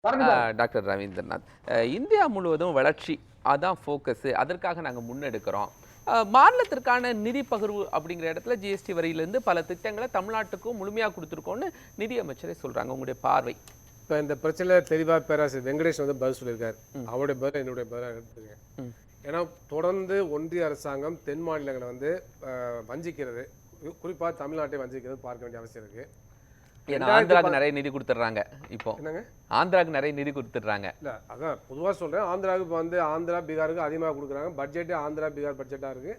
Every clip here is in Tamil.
டாக்டர் ரவீந்திரநாத், இந்தியா முழுவதும் வளர்ச்சி அதான் ஃபோக்கஸ், அதற்காக நாங்கள் முன்னெடுக்கிறோம். மாநிலத்திற்கான நிதி பகிர்வு அப்படிங்கிற இடத்துல ஜிஎஸ்டி வரியிலேருந்து பல திட்டங்களை தமிழ்நாட்டுக்கும் முழுமையாக கொடுத்துருக்கோன்னு நிதியமைச்சரே சொல்கிறாங்க. உங்களுடைய பார்வை? இப்போ இந்த பிரச்சனையில் தெளிவாக பேராசிரியர் வெங்கடேஷ் வந்து பதில் சொல்லியிருக்காரு. அவருடைய பதில் என்னுடைய பதிலாக எடுத்துருக்கேன். ஏன்னா தொடர்ந்து ஒன்றிய அரசாங்கம் தென் மாநிலங்களை வந்து வஞ்சிக்கிறது, குறிப்பாக தமிழ்நாட்டை வஞ்சிக்கிறது பார்க்க வேண்டிய அவசியம் இருக்குது. ஏன்னா ஆந்திராவுக்கு நிறைய நிதி கொடுத்துட்றாங்க. இப்போ என்னங்க, ஆந்திராவுக்கு நிறைய நிதி கொடுத்துட்றாங்க. இல்லை அதான் பொதுவாக சொல்கிறேன். ஆந்திராவுக்கு இப்போ வந்து ஆந்திரா பீகாருக்கு அதிகமாக கொடுக்குறாங்க. பட்ஜெட்டு ஆந்திரா பீகார் பட்ஜெட்டாக இருக்குது.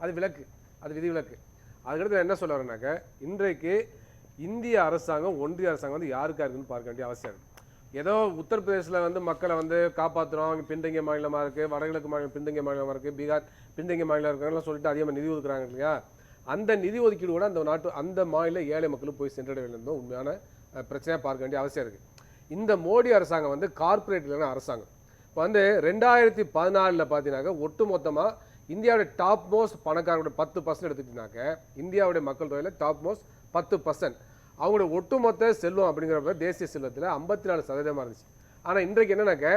அது விலக்கு, அது விதி விலக்கு. அதுக்கடுத்து என்ன சொல்ல வரேன்னாக்க, இன்றைக்கு இந்திய அரசாங்கம் ஒன்றிய அரசாங்கம் வந்து யாருக்கா இருக்குன்னு பார்க்க வேண்டிய அவசியம் இருக்குது. ஏதோ உத்தரப்பிரதேசில் வந்து மக்களை வந்து காப்பாற்றுறோம், பின்தங்கிய மாநிலமாக இருக்குது, வடகிழக்கு மாநிலம் பின்தங்கிய மாநிலமாக இருக்குது, பீகார் பின்தங்கிய மாநிலம் இருக்காங்கலாம் சொல்லிட்டு அதிகமாக நிதி ஒதுக்குறாங்க இல்லையா. அந்த நிதி ஒதுக்கீடு கூட அந்த மாநில ஏழை மக்களுக்கு போய் சென்றடைவதில் உண்மையான பிரச்சனையாக பார்க்க வேண்டிய அவசியம் இருக்குது. இந்த மோடி அரசாங்கம் வந்து கார்பரேட்லான அரசாங்கம். இப்போ வந்து 2014 பார்த்தீங்கன்னாக்க ஒட்டு மொத்தமாக இந்தியாவுடைய டாப் மோஸ்ட் பணக்காரங்களுடைய 10% எடுத்துக்கிட்டாக்க, இந்தியாவுடைய மக்கள் தொகையில் டாப் மோஸ்ட் 10%. அவங்களுடைய ஒட்டுமொத்த செல்வம் அப்படிங்கிறப்ப தேசிய செல்வத்தில் 54% இருந்துச்சு. ஆனால் இன்றைக்கு என்னன்னாக்க,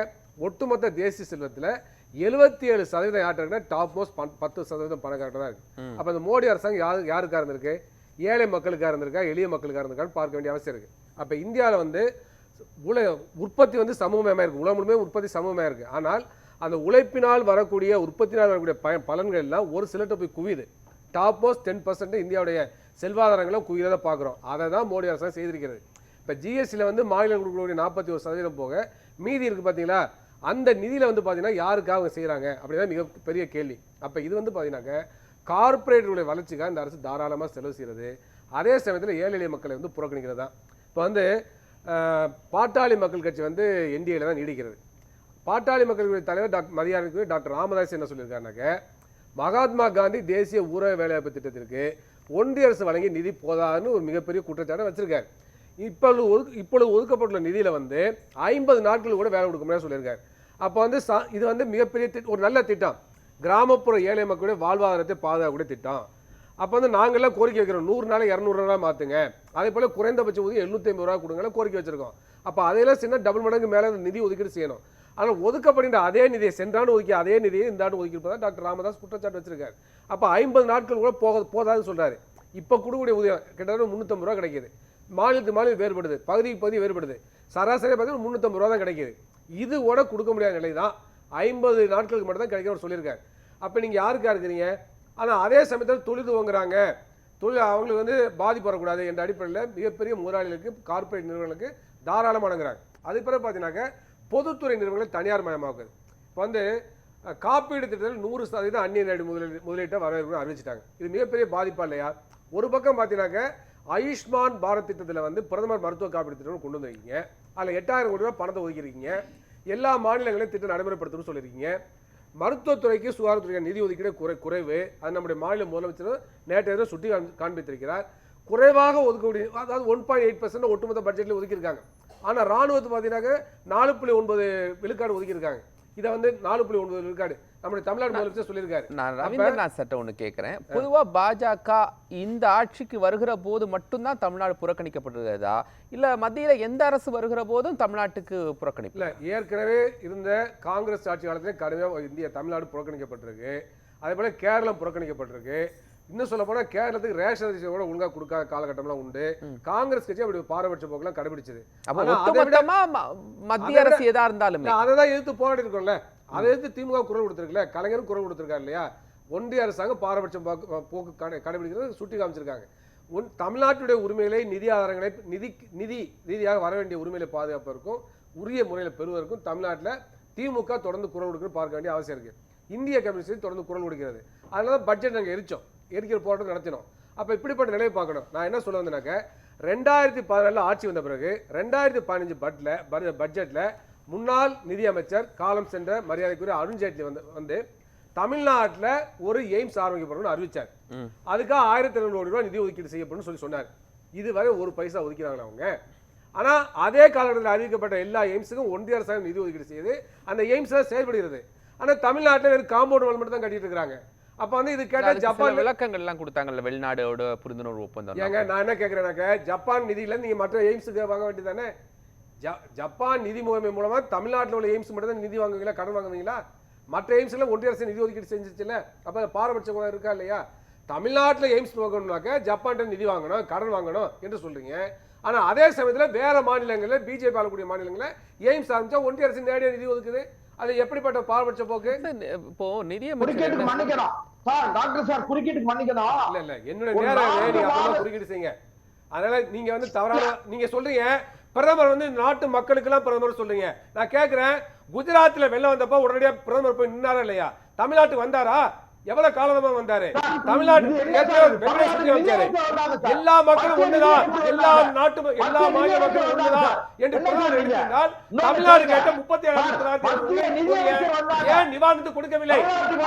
ஒட்டுமொத்த தேசிய செல்வத்தில் 77% யார்கிட்ட டாப் மோஸ்ட் 10% பணக்காரர்கள் தான் இருக்கு. அப்போ இந்த மோடி அரசாங்கம் யாருக்கா இருந்திருக்கு? ஏழை மக்களுக்காக இருந்திருக்கா, எளிய மக்களுக்காக இருந்திருக்கான்னு பார்க்க வேண்டிய அவசியம் இருக்கு. அப்போ இந்தியாவில் வந்து உற்பத்தி வந்து சமூகமயமாக இருக்கு, உலகம் முழுமே உற்பத்தி சமூகமாக இருக்கு. ஆனால் அந்த உழைப்பினால் வரக்கூடிய உற்பத்தினால் வரக்கூடிய பலன்கள் எல்லாம் ஒரு சிலர்கிட்ட போய் குவியுது. டாப் மோஸ்ட் 10% இந்தியாவுடைய செல்வாதாரங்களும் குவியதை பார்க்குறோம். அதை தான் மோடி அரசாங்கம் செய்திருக்கிறது. இப்போ ஜிஎஸ்டியில் வந்து மாநிலம் கொடுக்கக்கூடிய 41% போக மீதி இருக்குது பார்த்தீங்களா, அந்த நிதியில் வந்து பார்த்தீங்கன்னா யாருக்காக அவங்க செய்கிறாங்க அப்படின்னா மிகப்பெரிய கேள்வி. அப்போ இது வந்து பார்த்தீங்கன்னாக்க கார்பரேட்டுடைய வளர்ச்சிக்காக இந்த அரசு தாராளமாக செலவு செய்கிறது. அதே சமயத்தில் ஏழை எளிய மக்களை வந்து புறக்கணிக்கிறது தான். இப்போ வந்து பாட்டாளி மக்கள் கட்சி வந்து என்டிஏல தான் நீடிக்கிறது. பாட்டாளி மக்களுடைய தலைவர் மதியானத்துக்கு டாக்டர் ராமதாஸ் என்ன சொல்லியிருக்காருனாக்க, மகாத்மா காந்தி தேசிய ஊரக வேலைவாய்ப்பு திட்டத்திற்கு ஒன்றிய அரசு வழங்கிய நிதி போதாதுன்னு ஒரு மிகப்பெரிய குற்றச்சாட்டை வச்சிருக்காரு. இப்பொழுது ஒதுக்கப்பட்டுள்ள நிதியில் வந்து 50 நாட்கள் கூட வேலை கொடுக்க முடியாது சொல்லியிருக்காரு. அப்போ வந்து இது வந்து மிகப்பெரிய ஒரு நல்ல திட்டம், கிராமப்புற ஏழை மக்களுடைய வாழ்வாதாரத்தை பாதுகாக்கக்கூடிய திட்டம். அப்போ வந்து நாங்கள்லாம் கோரிக்கை வைக்கிறோம், 100 நாள் 200 ரூபா மாற்றுங்க, அதே போல் குறைந்தபட்ச ஊதியம் 750 ரூபா கொடுங்க கோரிக்கை வச்சிருக்கோம். அப்போ அதையெல்லாம் சின்ன டபுள் மடங்கு மேலே நிதி ஒதுக்கீடு செய்யணும். ஆனால் ஒதுக்கப்படுகின்ற அதே நிதியை சென்றாண்டு ஒதுக்கி அதே நிதியை இந்த ஆண்டு ஒதுக்கியிருப்பதான் டாக்டர் ராமதாஸ் குற்றச்சாட்டு வச்சிருக்காரு. அப்போ 50 நாட்கள் கூட போதாதுன்னு சொல்றாரு. இப்போ கொடுக்கக்கூடிய ஊதியம் கிட்டத்தட்ட 350 ரூபா கிடைக்கிது. மாநிலத்துக்கு மாநிலம் வேறுபடுது, பகுதிக்கு பகுதி வேறுபடுது. சராசரியாக பார்த்தீங்கன்னா 350 ரூபா தான் கிடைக்கிது. இது கூட கொடுக்க முடியாத நிலை தான். 50 நாட்களுக்கு மட்டும் தான் கிடைக்கிறவர் சொல்லியிருக்காரு. அப்போ நீங்கள் யாருக்கா இருக்கிறீங்க? ஆனால் அதே சமயத்தில் தொழில் துவங்குறாங்க, அவங்களுக்கு வந்து பாதிப்பு வரக்கூடாது என்ற அடிப்படையில் மிகப்பெரிய முதலாளிகளுக்கு கார்பரேட் நிறுவனங்களுக்கு தாராளமாக வழங்குறாங்க. அதுக்கு பிறகு பார்த்தீங்கன்னாக்க பொதுத்துறை நிறுவனங்களை தனியார் மயமாக்குது. இப்போ வந்து காப்பீடு திட்டத்தில் 100% அந்நிய நேரடி முதலீட்டை வரவேற்பு அறிவிச்சிட்டாங்க. இது மிகப்பெரிய பாதிப்பா இல்லையா? ஒரு பக்கம் பார்த்தீங்கன்னாக்க ஆயுஷ்மான் பாரத் திட்டத்தில் வந்து பிரதமர் மருத்துவ காப்பீடு திட்டம் கொண்டு வந்திருக்கீங்க. அதில் 8000 கோடி ரூபாய் பணத்தை ஒதுக்கியிருக்கீங்க. எல்லா மாநிலங்களையும் திட்டம் நடைமுறைப்படுத்தணும்னு சொல்லியிருக்கீங்க. மருத்துவத்துறைக்கு சுகாதாரத்துறைக்கு நிதி ஒதுக்கீடு குறைவு, அது நம்முடைய மாநில முதலமைச்சர் நேற்று சுட்டி காண்பித்திருக்கிறார். குறைவாக ஒதுக்கக்கூடிய, அதாவது 1.8% ஒட்டுமொத்த பட்ஜெட்டில் ஒதுக்கியிருக்காங்க. ஆனால் ராணுவத்தை பார்த்தீங்கன்னாக்க 4.9 விழுக்காடு ஒதுக்கியிருக்காங்க. இதை வந்து 4.9 விழுக்காடு நம்முடைய தமிழ்நாடு முதலமைச்சர் சொல்லியிருக்காரு. நான் ரவீந்திரநாத் சட்ட ஒன்று கேட்குறேன். பொதுவாக பாஜக இந்த ஆட்சிக்கு வருகிற போது மட்டும்தான் தமிழ்நாடு புறக்கணிக்கப்படுகிறதா, இல்லை மத்தியில் எந்த அரசு வருகிற போதும் தமிழ்நாட்டுக்கு புறக்கணிப்பு? இல்லை, ஏற்கனவே இருந்த காங்கிரஸ் ஆட்சி காலத்திலே கடுமையாக தமிழ்நாடு புறக்கணிக்கப்பட்டிருக்கு. அதே போல கேரளம் புறக்கணிக்கப்பட்டிருக்கு. இன்னும் சொல்ல போனா கேரளத்துக்கு ரேஷன் அரிசி கூட ஒழுங்கா கொடுக்காத காலகட்டம்லாம் உண்டு. காங்கிரஸ் கட்சி அப்படி பாரபட்ச போக்கெல்லாம் கடைபிடிச்சது. மத்திய அரசு எதா இருந்தாலும் அதைதான் எதிர்த்து போராடி இருக்கோம்ல, அதை எதிர்த்து திமுக குரல் கொடுத்திருக்குல்ல, கலைஞரும் குரல் கொடுத்திருக்காரு இல்லையா. ஒன்றிய அரசாங்கம் பாரபட்ச போக்கு கடைபிடிக்கிறது சுட்டி காமிச்சிருக்காங்க. தமிழ்நாட்டுடைய உரிமைகளை, நிதி ஆதாரங்களை, நிதி ரீதியாக வர வேண்டிய உரிமைகளை பாதுகாப்பதற்கும் உரிய முறையில் பெறுவதற்கும் தமிழ்நாட்டில் திமுக தொடர்ந்து குரல் கொடுக்கணும் பார்க்க வேண்டிய அவசியம் இருக்கு. இந்திய கம்யூனிஸ்ட் தொடர்ந்து குரல் கொடுக்கிறது. அதனால பட்ஜெட் நாங்கள் எரிக்கிற போராட்டம் நடத்தினோம். அப்போ இப்படிப்பட்ட நிலையை பார்க்கணும். நான் என்ன சொல்ல வந்தேனாக்க, 2014 ஆட்சி வந்த பிறகு 2015 பட்ஜெட்ல முன்னாள் நிதியமைச்சர் காலம் சென்ற மரியாதைக்குரிய அருண்ஜேட்லி வந்து தமிழ்நாட்டில் ஒரு எய்ம்ஸ் ஆரம்பிக்கப்படும் அறிவிச்சார். அதுக்காக 1200 கோடி ரூபாய் நிதி ஒதுக்கீடு செய்யப்படும் சொன்னார். இதுவரை ஒரு பைசா ஒதுக்கிறாங்களா அவங்க? ஆனால் அதே காலகட்டத்தில் அறிவிக்கப்பட்ட எல்லா எய்ம்ஸுக்கும் ஒன்றிய அரசாங்கம் நிதி ஒதுக்கீடு செய்யுது, அந்த எய்ம்ஸ் செயல்படுகிறது. ஆனால் தமிழ்நாட்டில் வெறும் காம்பவுண்ட் வால் மட்டும் தான் கட்டிட்டு இருக்காங்க. அப்ப வந்து இது கேட்டா ஜப்பான் விளக்கங்கள் எல்லாம் கொடுத்தாங்கல்ல, வெளிநாடோட புரிந்துணர்வு ஒப்பந்தம். ஏங்க நான் என்ன கேட்கிறேன்னாக்க, ஜப்பான் நிதியில நீங்க மற்ற எய்ம்ஸுக்கு வாங்க வேண்டியதானே? ஜப்பான் நிதி முகமை மூலமா தமிழ்நாட்டில் உள்ள எய்ம்ஸ் மட்டும் தான் நிதி வாங்குவீங்களா, கடன் வாங்குவீங்களா? மற்ற எய்ம்ஸ்ல ஒன்றிய அரசு நிதி ஒதுக்கீடு செஞ்சிச்சுல, அப்ப பாரபட்சம் இருக்கா இல்லையா? தமிழ்நாட்டில் எய்ம்ஸ் வாங்கணும்னாக்க ஜப்பான்கிட்ட நிதி வாங்கணும், கடன் வாங்கணும் என்று சொல்றீங்க. ஆனா அதே சமயத்தில் வேற மாநிலங்களில் பிஜேபி ஆளக்கூடிய மாநிலங்களில் எய்ம்ஸ் ஆரம்பிச்சா ஒன்றிய அரசு நேரடியாக நிதி ஒதுக்குது. அது எப்படிப்பட்ட பாரபட்ச போக்கு? இப்போ குறுக்கீட்டுக்கு மன்னிக்கணும் சார், டாக்டர் சார் குறுக்கீட்டுக்கு மன்னிக்கணும். இல்ல என்னோட நேரம் நீங்க அப்புறமா குறுக்கீடு செய்யுங்க. அதனால நீங்க வந்து தவறான நீங்க சொல்றீங்க பிரதமர் வந்து நாட்டு மக்களுக்கு எல்லாம் பிரதமர் சொல்றீங்க. நான் கேட்கிறேன், குஜராத்ல வெள்ளம் வந்தப்ப உடனடியா பிரதமர் போய் நின்னாரா இல்லையா? தமிழ்நாட்டுக்கு வந்தாரா? எவ்வளவு காலமா வந்தாரு? தமிழ்நாட்டு எல்லா மக்களும் ஒண்ணுதான், எல்லா மாநில மக்களும் ஒண்ணுதான் என்று பிரதமர் எழுதியிருந்தால் தமிழ்நாடு கேட்ட 37,900 ஏன் நிவாரணத்துக்கு கொடுக்கவில்லை?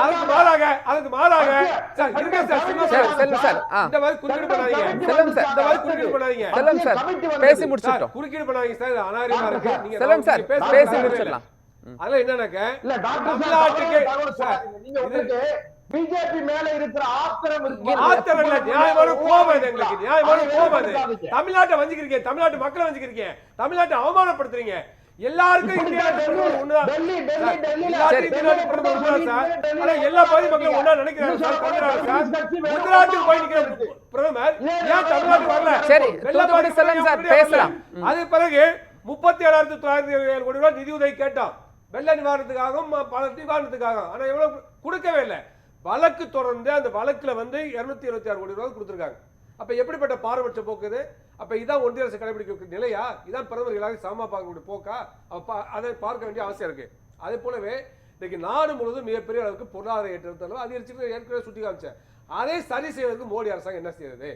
அதுக்கு மாறாக சார் இருங்க சார், இந்த மாதிரி குறுக்கீடு பண்ணாதீங்க, பேசி முடிச்சிட்டோம். குறுக்கீடு பண்ணாதீங்க சார், அநாகரிகமா இருக்கு. நீங்க செல்வம் சார் பேசி முடிச்சிடலாம். அதெல்லாம் என்னன்னாக்க தமிழ்நாட்டுக்கு பிஜேபி மேல இருக்கிற ஆத்திரம் நியாயமான கோபம் இது, எங்களுக்கு நியாயமான கோபம் இது. தமிழ்நாட்டை வஞ்சிக்கிறீங்க, தமிழ்நாட்டு மக்களை வஞ்சிக்கிறீங்க, தமிழ்நாட்டை அவமானப்படுத்துறீங்க. எல்லாருக்கும் எல்லா பகுதி மக்களும் ஒன்னா நினைக்கிறாங்க. குஜராத்துக்கு போய் நிக்கிற பிரதமர் ஏன் தமிழ்நாட்டுக்கு வரல? சரி, பேசலாம். அது பிறகு 37,907 கோடி ரூபாய் நிதி உதவி கேட்டோம், வெள்ள நிவாரணத்துக்காகவும் பல நிவாரணத்துக்காகவும். ஆனா எவ்வளவு கொடுக்கவே இல்லை. வழக்கு தொடர்ந்து அந்த வழக்குல வந்து 276 கோடி ரூபாய் கொடுத்திருக்காங்க. அப்ப எப்படிப்பட்ட பாரபட்ச போக்குது? அப்ப இதான் ஒன்றிய அரசு கடைபிடிக்க நிலையா? இதான் பிரதமர்களாக சமமா பார்க்கக்கூடிய போக்கா? அதை பார்க்க வேண்டிய அவசியம் இருக்கு. அதே போலவே இன்னைக்கு நாடு முழுவதும் மிகப்பெரிய அளவுக்கு பொருளாதார ஏற்றத்தாலும் அதிகரிச்சு ஏற்கனவே சுட்டி காமிச்சேன். அதை சரி செய்வதற்கு மோடி அரசாங்கம் என்ன செய்யறது?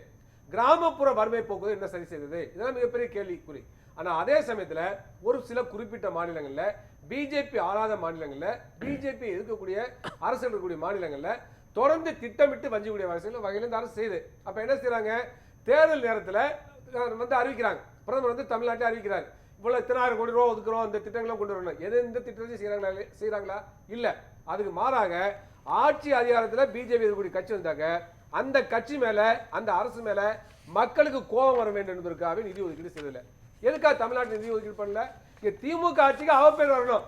கிராமப்புற வறுமை போக்குவது என்ன சரி செய்தது? இதெல்லாம் மிகப்பெரிய கேள்விக்குறி. ஆனா அதே சமயத்துல ஒரு சில குறிப்பிட்ட மாநிலங்கள்ல, பிஜேபி ஆளாத மாநிலங்கள்ல, பிஜேபி இருக்கக்கூடிய அரசு இருக்கக்கூடிய மாநிலங்கள்ல தொடர்ந்து திட்டமிட்டு வஞ்சிக்கூடிய வகையில் இந்த அரசு செய்யுது. அப்ப என்ன செய்யறாங்க? தேர்தல் நேரத்துல வந்து அறிவிக்கிறாங்க, பிரதமர் வந்து தமிழ்நாட்டை அறிவிக்கிறாங்க, இவ்வளவு 10,000 கோடி ரூபாய் ஒதுக்குறோம், இந்த திட்டங்களை கொண்டு வரணும். எது இந்த திட்டத்தையும் செய்யறாங்களா? இல்ல. அதுக்கு மாறாக ஆட்சி அதிகாரத்துல பிஜேபி இருக்கக்கூடிய கட்சி வந்தாங்க, அந்த கட்சி மேல அந்த அரசு மேல மக்களுக்கு கோபம் வர வேண்டும் என்பதற்காக நிதி ஒதுக்கீடு செய்யல. எதுக்காக தமிழ்நாட்டில் நிதி ஒதுக்கீடு பண்ணல? திமுக ஆட்சிக்கு அவ பேர் வரணும்.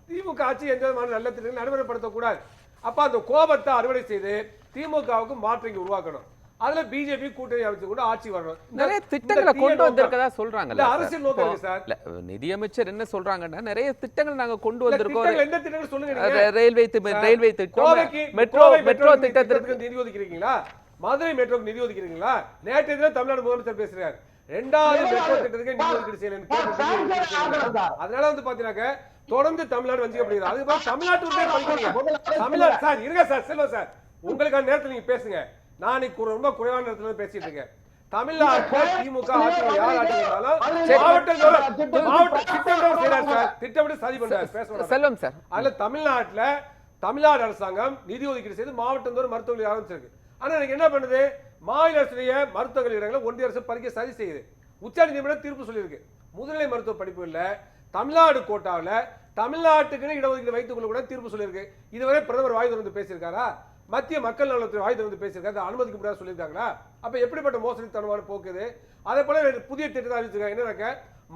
திமுக ஆட்சி எந்த விதமான நல்ல திட்டங்களை நடைமுறைப்படுத்தக்கூடாது. அப்ப அந்த கோபத்தை அறுவடை செய்து திமுகவுக்கு மாற்றங்களை உருவாக்கணும். அதுல பிஜேபி கூட்டணி அமைச்சு கூட ஆட்சி வரணும். நிறைய திட்டங்களை கொண்டு வந்திருக்கதா சொல்றாங்கல்ல, அரசியல் நோக்கம் சார். நிதியமைச்சர் என்ன சொல்றாங்கன்னா, நிறைய திட்டங்கள் நாங்க கொண்டு வந்திருக்கோம். எந்த திட்டங்கள் சொல்லுங்க? ரயில்வே திட்டம், மெட்ரோ திட்டத்திற்கு நிதி ஒதுக்கிறீங்களா? மதுரை மெட்ரோக்கு நிதி ஒதுக்கிறீங்களா? நேற்று தினம் தமிழ்நாடு முதலமைச்சர் பேசுறாரு, 2வது மெட்ரோ திட்டத்துக்கு நிதி ஒதுக்கீடு செய்யலன்னு. அதனால வந்து பாத்தீங்கன்னா தொடர்ந்து தமிழ்நாடு வஞ்சிக்கப்படுகிறது. அதுக்கு பிறகு தமிழ்நாட்டு தமிழ்நாடு சார் இருங்க சார், செல்வம் சார், உங்களுக்கான நேரத்தில் நீங்க பேசுங்க. நான் ரொம்ப குறைவான நேரத்தில் பேசிட்டு இருக்கேன். தமிழ்நாட்டில் திமுக யார் ஆட்சி இருந்தாலும் திட்டமிட்டு சதி பண்றாரு. செல்வம் சார், அதுல தமிழ்நாடு அரசாங்கம் நிதி ஒதுக்கீடு செய்து மாவட்டந்தோறும் மருத்துவ கல்லூரி ஆரம்பிச்சிருக்கு. ஆனா எனக்கு என்ன பண்ணுது? மாநில அரசுடைய மருத்துவ கல்லூரிகளை ஒன்றிய அரசு பறிக்க சதி செய்யுது. உச்ச நீதிமன்றம் தீர்ப்பு சொல்லியிருக்கு, முதுநிலை மருத்துவ படிப்பு இல்ல தமிழ்நாடு கோட்டாவில் தமிழ்நாட்டுக்கு இடஒதுக்கீடு வைத்துக் கொள்ள கூட தீர்ப்பு சொல்லியிருக்கு. இதுவரை பிரதமர் வாய் திறந்து பேசியிருக்காரா? மத்திய மக்கள் நலத்துறை வாய் திறந்து பேசியிருக்காரு, அனுமதிக்க முடியாது சொல்லியிருக்காங்களா? அப்ப எப்படிப்பட்ட மோசடித்தனமான போக்குது? அதே போல புதிய திட்டத்தை அறிவிச்சிருக்காங்க. என்னன்னாக்க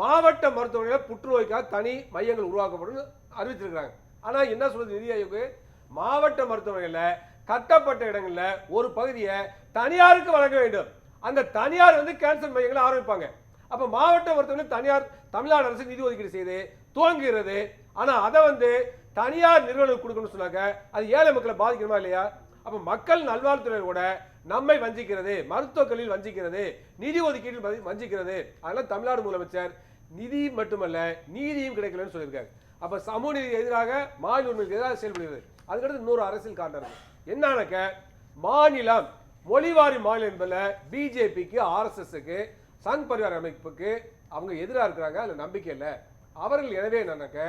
மாவட்ட மருத்துவமனையில் புற்றுநோய்க்காக தனி மையங்கள் உருவாக்கப்படும் அறிவிச்சிருக்காங்க. ஆனா என்ன சொல்றது நிதி ஆயோக்? மாவட்ட மருத்துவமனையில கட்டப்பட்ட இடங்கள்ல ஒரு பகுதியை தனியாருக்கு வழங்க வேண்டும். அந்த தனியார் வந்து கேன்சர் மையங்களை ஆரம்பிப்பாங்க. அப்ப மாவட்ட மருத்துவமனை தனியார் தமிழ்நாடு அரசு நிதி ஒதுக்கீடு செய்து துவங்குகிறது. ஆனா அதை வந்து தனியார் நிறுவனம் கொடுக்கணும்னு சொன்னாங்க, அது ஏழை மக்களை பாதிக்கணுமா இல்லையா? அப்ப மக்கள் நல்வாழ்வுத்துறை கூட நம்மை வஞ்சிக்கிறது, மருத்துவக் கல்வியில் வஞ்சிக்கிறது, நிதி ஒதுக்கீட்டில் வஞ்சிக்கிறது. அதனால தமிழ்நாடு முதலமைச்சர் நிதி மட்டுமல்ல நீதியும் கிடைக்கலன்னு சொல்லியிருக்காரு. அப்ப சமூக நீதி எதிராக, மாநில உரிமைக்கு எதிராக செயல்படுகிறது. அதுக்கடுத்து இன்னொரு அரசியல் காட்டுறது என்னன்னாக்க, மாநிலம் மொழிவாரி மாநிலம் என்பதுல பிஜேபிக்கு, ஆர்எஸ்எஸ்க்கு, சங் பரிவார் அமைப்புக்கு அவங்க எதிராக இருக்கிறாங்க. அதுல நம்பிக்கை இல்லை அவர்கள். எனவே என்னன்னாக்க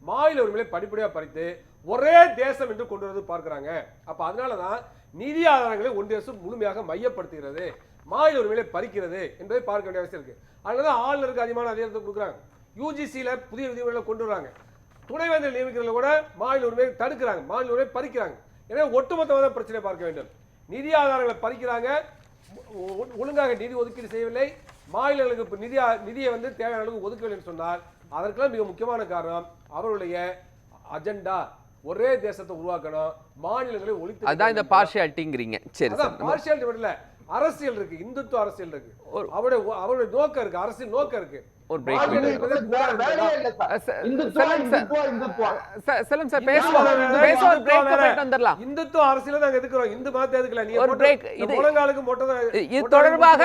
மாநில உரிமையை படிப்படியாக பறித்து ஒரே தேசம் என்று கொண்டு வந்து பார்க்கிறாங்க. அப்ப அதனாலதான் நிதி ஆதாரங்களை ஒன்றிய அரசு முழுமையாக மையப்படுத்துகிறது, மாநில உரிமையை பறிக்கிறது என்பதை பார்க்க வேண்டிய அவசியம் இருக்கு. அதனாலதான் ஆளுநருக்கு அதிகமான அதிகாரத்தை கொடுக்குறாங்க. யூஜிசியில புதிய விதிமுறைகளை கொண்டு வராங்க. துணைவேந்தர் நியமிக்கிறதுல கூட மாநில உரிமையை தடுக்கிறாங்க, மாநில உரிமையை பறிக்கிறாங்க. எனவே ஒட்டுமொத்தமாக பிரச்சனை பார்க்க வேண்டும். நிதி ஆதாரங்களை பறிக்கிறாங்க, ஒழுங்காக நிதி ஒதுக்கீடு செய்யவில்லை, மாநிலங்களுக்கு நிதியை வந்து தேவையான அளவுக்கு ஒதுக்கவில்லை சொன்னால் அதற்கெல்லாம் மிக முக்கியமான காரணம் அவருடைய அஜெண்டா ஒரே தேசத்தை உருவாக்கணும், மாநிலங்களை ஒழித்து. அதான் இந்த பார்ஷியாலிட்டிங்கிறீங்க. சரி சார், பார்ஷியாலிட்டி மட்டும் இல்ல, அரசியல் இருக்கு, இந்துத்துவ அரசியல் இருக்கு, அவருடைய நோக்கம் இருக்கு, அரசியல் நோக்கம் இருக்கு. ஒரு பிரேக் செல்லம் சார், பேசுவோம் பிரேக் வந்துடலாம். இந்துத்துவ அரசியல நாங்க எதுக்குறோம், இந்து மதத்தை எதுக்கல. நீங்க ஒரு பிரேக், முழங்காலுக்கு மொட்டை இது தொடர்பாக